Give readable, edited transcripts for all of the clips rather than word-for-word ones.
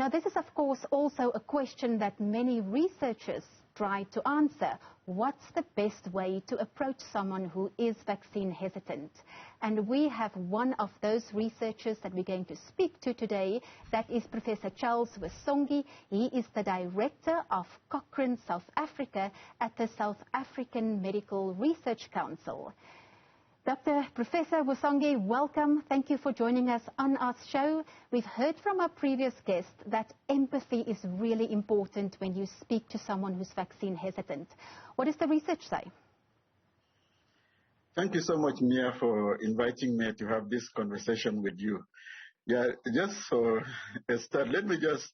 Now, this is, of course, also a question that many researchers try to answer. What's the best way to approach someone who is vaccine hesitant? And we have one of those researchers that we're going to speak to today. That is Professor Charles Wiysonge. He is the director of Cochrane South Africa at the South African Medical Research Council. Professor Wiysonge, welcome. Thank you for joining us on our show. We've heard from our previous guest that empathy is really important when you speak to someone who's vaccine hesitant. What does the research say? Thank you so much, Mia, for inviting me to have this conversation with you. Yeah, just for a start, let me just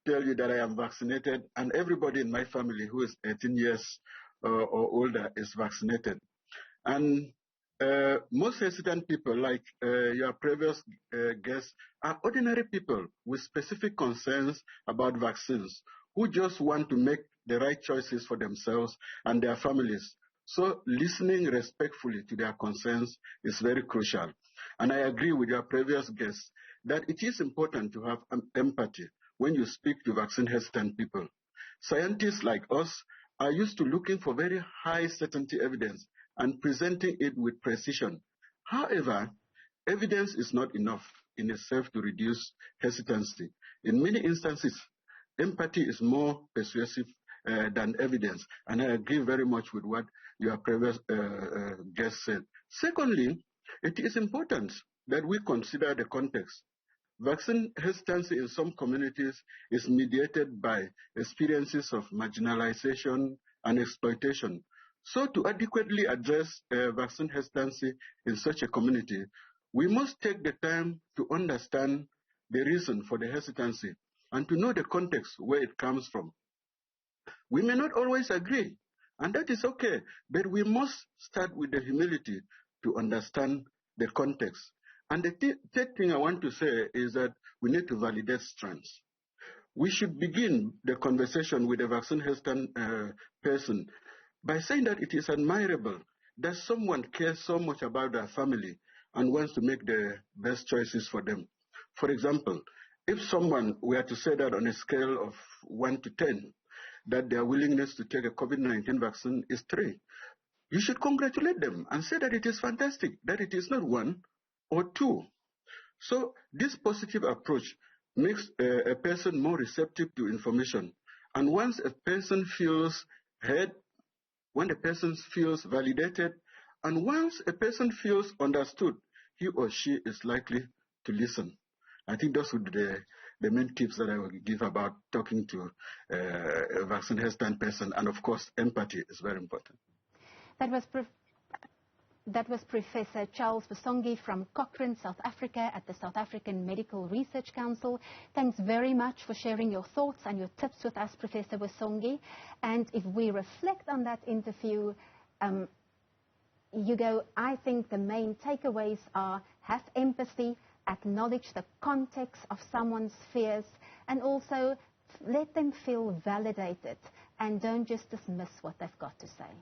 tell you that I am vaccinated, and everybody in my family who is 18 years or older is vaccinated. And most hesitant people, like your previous guests, are ordinary people with specific concerns about vaccines who just want to make the right choices for themselves and their families. So listening respectfully to their concerns is very crucial. And I agree with your previous guests that it is important to have empathy when you speak to vaccine hesitant people. Scientists like us are used to looking for very high certainty evidence and presenting it with precision. However, evidence is not enough in itself to reduce hesitancy. In many instances, empathy is more persuasive than evidence, and I agree very much with what your previous guest said. Secondly, it is important that we consider the context. Vaccine hesitancy in some communities is mediated by experiences of marginalization and exploitation. So to adequately address vaccine hesitancy in such a community, we must take the time to understand the reason for the hesitancy and to know the context where it comes from. We may not always agree, and that is okay, but we must start with the humility to understand the context. And the third thing I want to say is that we need to validate strengths. We should begin the conversation with a vaccine hesitant person by saying that it is admirable that someone cares so much about their family and wants to make the best choices for them. For example, if someone were to say that on a scale of 1 to 10, that their willingness to take a COVID-19 vaccine is 3, you should congratulate them and say that it is fantastic, that it is not 1 or 2. So this positive approach makes a person more receptive to information. And once a person feels heard, when a person feels validated, and once a person feels understood, he or she is likely to listen. I think those would be the main tips that I will give about talking to a vaccine hesitant person. And of course, empathy is very important. That was Professor Charles Wiysonge from Cochrane, South Africa at the South African Medical Research Council. Thanks very much for sharing your thoughts and your tips with us, Professor Wiysonge. And if we reflect on that interview, I think the main takeaways are have empathy, acknowledge the context of someone's fears, and also let them feel validated and don't just dismiss what they've got to say.